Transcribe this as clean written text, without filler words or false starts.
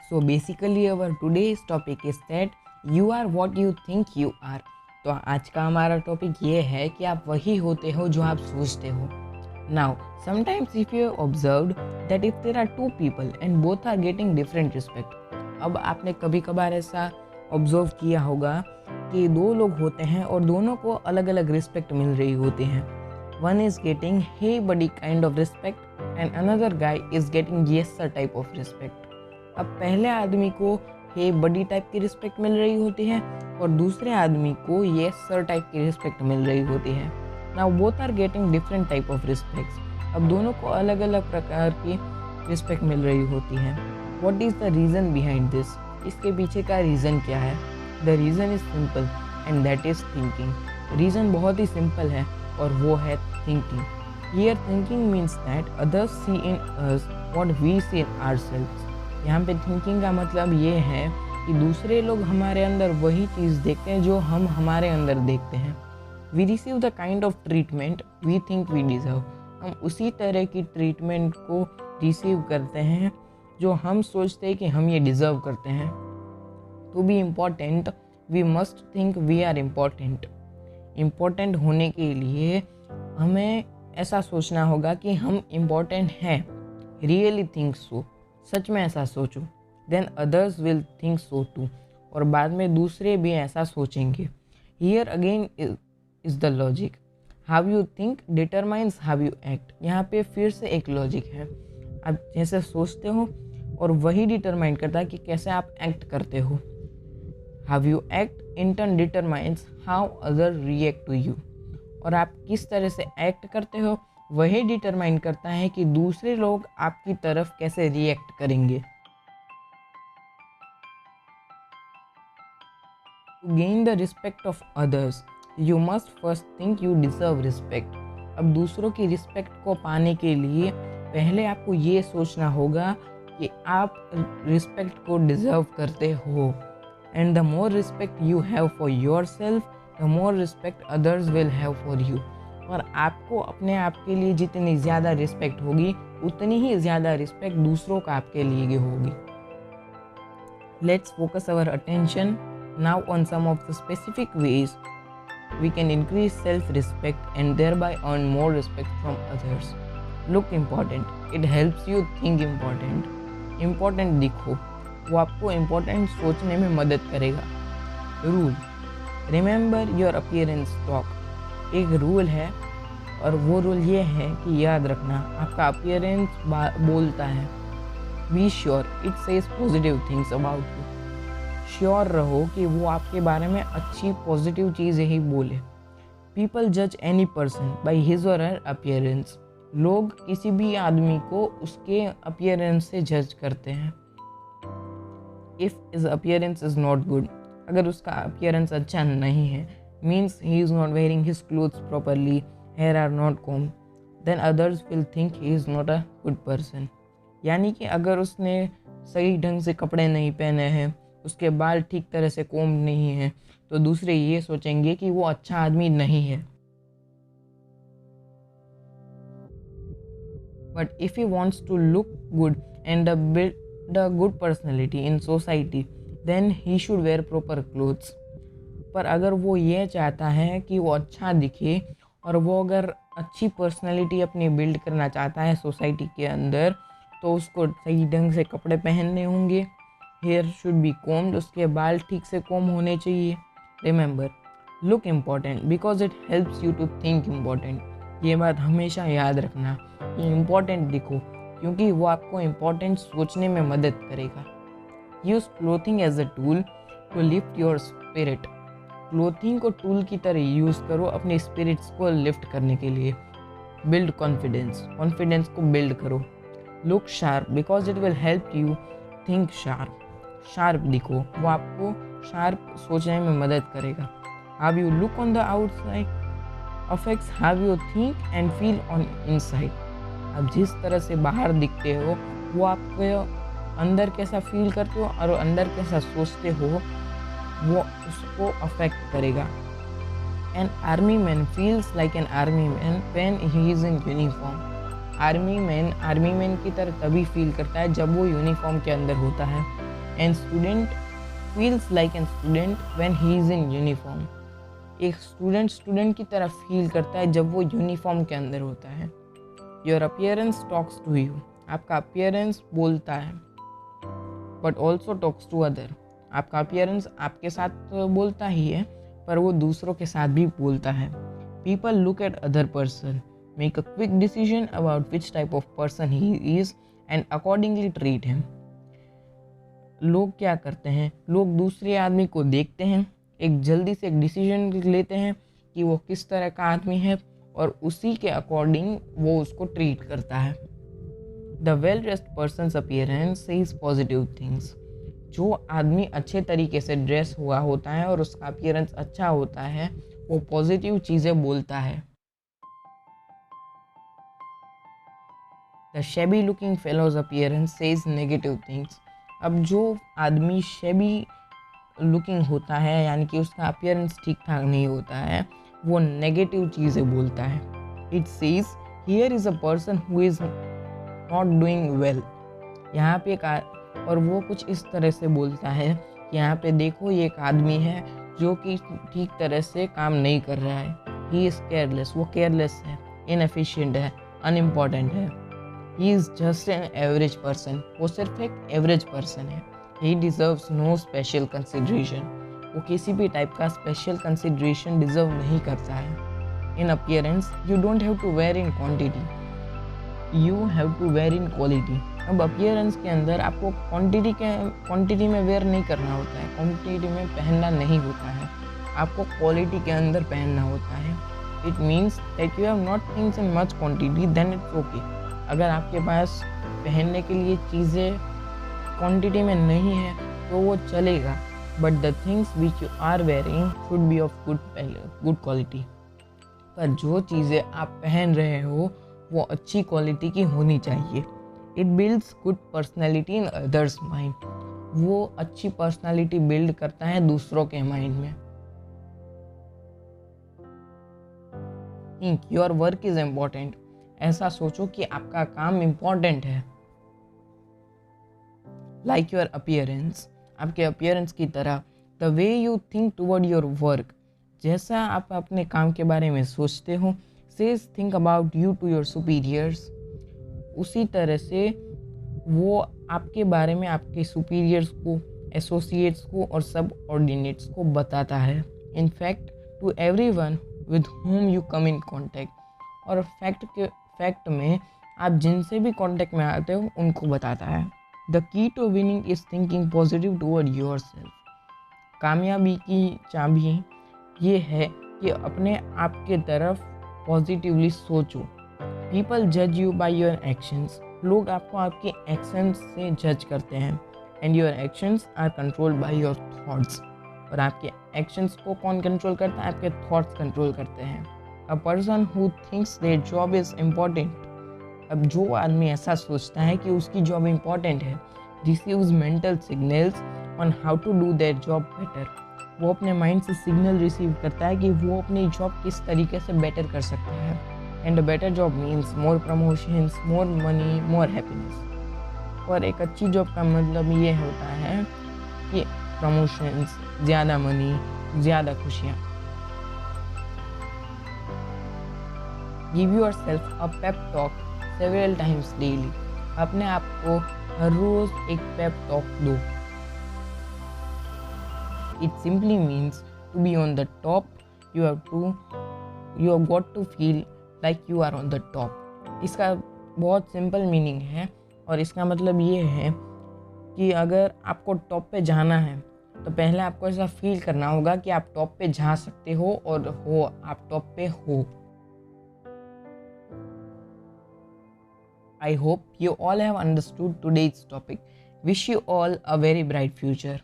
So basically our today's topic is that you are what you think you are. तो आज का हमारा topic ये है कि आप वही होते हो जो आप सोचते हो. Now, sometimes if you observed that if there are two people and both are getting different respect, अब आपने कभी कभार ऐसा ऑब्जर्व किया होगा कि दो लोग होते हैं और दोनों को अलग अलग रिस्पेक्ट मिल रही होती हैं. One is getting hey buddy kind of respect and another guy is getting yes sir type of respect. अब पहले आदमी को हे बडी टाइप की रिस्पेक्ट मिल रही होती है और दूसरे आदमी को ये सर टाइप की रिस्पेक्ट मिल रही होती है. Now both are getting different type of respects. अब दोनों को अलग अलग प्रकार की रिस्पेक्ट मिल रही होती है. What is the reason behind this? इसके पीछे का रीज़न क्या है? The reason is simple and that is thinking. Reason बहुत ही सिंपल है और वो है thinking. Here thinking means that others see in us what we see in ourselves. यहाँ पे थिंकिंग का मतलब ये है कि दूसरे लोग हमारे अंदर वही चीज़ देखते हैं जो हम हमारे अंदर देखते हैं. We receive the kind of treatment we think we deserve. हम उसी तरह की ट्रीटमेंट को रिसीव करते हैं जो हम सोचते हैं कि हम ये डिज़र्व करते हैं. To be important we must think we are important. Important होने के लिए हमें ऐसा सोचना होगा कि हम इम्पॉर्टेंट हैं. Really think so. सच में ऐसा सोचो. Then others will think so too. और बाद में दूसरे भी ऐसा सोचेंगे. Here again is the logic. How you think determines how you act. यहाँ पे फिर से एक लॉजिक है. आप जैसे सोचते हो और वही डिटरमाइन करता है कि कैसे आप एक्ट करते हो. How you act in turn determines how other react to you. और आप किस तरह से एक्ट करते हो वही डिटरमाइन करता है कि दूसरे लोग आपकी तरफ कैसे रिएक्ट करेंगे. To gain the respect of others you must first think you deserve respect. अब दूसरों की रिस्पेक्ट को पाने के लिए पहले आपको ये सोचना होगा कि आप रिस्पेक्ट को डिजर्व करते हो. And the more respect you have for your self the more respect others will have for you. और आपको अपने आप के लिए जितनी ज़्यादा रिस्पेक्ट होगी उतनी ही ज़्यादा रिस्पेक्ट दूसरों का आपके लिए होगी. Let's focus our attention now on some of the specific ways we can increase self respect and thereby earn more respect from others. Look important. It helps you think important. Important दिखो. वो आपको important सोचने में मदद करेगा. Rule. Remember your appearance talk. एक rule है और वो रूल ये है कि याद रखना आपका अपीयरेंस बोलता है. Be sure it says positive things about you. Sure रहो कि वो आपके बारे में अच्छी पॉजिटिव चीज़ें ही बोले. पीपल जज एनी पर्सन बाय हिज और हर अपीयरेंस. लोग किसी भी आदमी को उसके अपीयरेंस से जज करते हैं. If his appearance is not good. अगर उसका अपीयरेंस अच्छा नहीं है means he is not wearing his clothes properly, hair are not combed, then others will think he is not a good person. यानी कि अगर उसने सही ढंग से कपड़े नहीं पहने हैं, उसके बाल ठीक तरह से कोम्ब नहीं हैं, तो दूसरे ये सोचेंगे कि वो अच्छा आदमी नहीं है. But if he wants to look good and build a good personality in society, then he should wear proper clothes. पर अगर वो ये चाहता है कि वो अच्छा दिखे और वो अगर अच्छी पर्सनालिटी अपनी बिल्ड करना चाहता है सोसाइटी के अंदर, तो उसको सही ढंग से कपड़े पहनने होंगे. Hair should be combed. उसके बाल ठीक से कोम होने चाहिए. Remember look important because it helps you to think important. ये बात हमेशा याद रखना कि इम्पॉर्टेंट दिखो क्योंकि वो आपको इम्पॉर्टेंट सोचने में मदद करेगा. Use clothing as a tool to lift your spirit. Clothing को टूल की तरह यूज़ करो अपने स्पिरिट्स को लिफ्ट करने के लिए. Build confidence. कॉन्फिडेंस को बिल्ड करो. Look sharp because it will help you think sharp. Sharp दिखो. वो आपको शार्प सोचने में मदद करेगा. How you look on the outside affects how you think and feel on inside. आप जिस तरह से बाहर दिखते हो वो आपके अंदर कैसा फील करते हो और अंदर कैसा सोचते हो वो उसको अफेक्ट करेगा. An army man feels like an army man when he is in uniform. Army man की तरह तभी फील करता है जब वो यूनिफॉर्म के अंदर होता है. And student feels like an student when he is in uniform. एक स्टूडेंट की तरह फील करता है जब वो यूनिफॉर्म के अंदर होता है। Your appearance talks to you, आपका अपीयरेंस बोलता है, but also talks to other. आपका अपीयरेंस आपके साथ तो बोलता ही है, पर वो दूसरों के साथ भी बोलता है। People look at other person, make a quick decision about which type of person he is and accordingly treat him. लोग क्या करते हैं, लोग दूसरे आदमी को देखते हैं, एक जल्दी से एक डिसीजन लेते हैं कि वो किस तरह का आदमी है, और उसी के अकॉर्डिंग वो उसको ट्रीट करता है। The well dressed persons appearance says positive things. जो आदमी अच्छे तरीके से ड्रेस हुआ होता है और उसका अपीयरेंस अच्छा होता है, वो पॉजिटिव चीज़ें बोलता है। The शेबी looking fellows appearance says negative things. अब जो आदमी शेबी लुकिंग होता है, यानी कि उसका अपीयरेंस ठीक ठाक नहीं होता है, वो नेगेटिव चीज़ें बोलता है। It says here is a person who is not doing well. यहाँ पे और वो कुछ इस तरह से बोलता है कि यहाँ पे देखो, ये एक आदमी है जो कि ठीक तरह से काम नहीं कर रहा है। ही इज़ केयरलेस, वो केयरलेस है, इनएफिशिएंट है, अनइम्पॉर्टेंट है। He is just an average person, वो सिर्फ एक एवरेज पर्सन है। He deserves no special consideration, वो किसी भी टाइप का स्पेशल कंसिडरेशन डिज़र्व नहीं करता है। In appearance you don't have to wear in quantity, you have to wear in quality. अब अपीयरेंस के अंदर आपको क्वांटिटी में वेयर नहीं करना होता है, क्वांटिटी में पहनना नहीं होता है, आपको क्वालिटी के अंदर पहनना होता है। It means that you have not things in much quantity, then it's okay. अगर आपके पास पहनने के लिए चीज़ें क्वांटिटी में नहीं है तो वो चलेगा, but the things which you are wearing should be of good quality. पर जो चीज़ें आप पहन रहे हो वो अच्छी क्वालिटी की होनी चाहिए। It builds good personality in others mind, वो अच्छी पर्सनैलिटी बिल्ड करता है दूसरों के माइंड में। Think your work is important, ऐसा सोचो कि आपका काम इम्पॉर्टेंट है। लाइक योर अपीयरेंस, आपके अपीयरेंस की तरह। The way you think toward your work, जैसा आप अपने काम के बारे में सोचते हो। Says think about you to your superiors, उसी तरह से वो आपके बारे में आपके सुपीरियर्स को, एसोसिएट्स को और सब ऑर्डिनेट्स को बताता है। In fact to everyone with whom you come in contact, और फैक्ट में आप जिनसे भी कॉन्टैक्ट में आते हो उनको बताता है। The key to winning is thinking positive toward your self. कामयाबी की चाबी ये है कि अपने आप के तरफ पॉजिटिवली सोचो। पीपल जज यू बाई योर एक्शंस, लोग आपको आपके एक्शंस से जज करते हैं। And your actions are controlled by your thoughts, और आपके एक्शंस को कौन कंट्रोल करता है? आपके थॉट्स कंट्रोल करते हैं। A person who thinks their job is important, अब जो आदमी ऐसा सोचता है कि उसकी जॉब इम्पॉर्टेंट है, receives mental signals on how to do their job better, वो अपने माइंड से सिग्नल रिसीव करता है कि वो अपनी जॉब किस तरीके से बेटर कर सकता है। And a better job means more promotions, more money, more happiness. और एक अच्छी जॉब का मतलब ये होता है कि प्रमोशंस, ज़्यादा मनी, ज़्यादा खुशियाँ। Give yourself a pep talk several times daily, अपने आप को हर रोज एक पेप टॉक दो। It simply means to be on the top, you have got to feel like you are on the top. इसका बहुत सिंपल मीनिंग है, और इसका मतलब ये है कि अगर आपको टॉप पे जाना है तो पहले आपको ऐसा फील करना होगा कि आप टॉप पे जा सकते हो, और आप टॉप पे हो। I hope you all have understood today's topic. Wish you all a very bright future.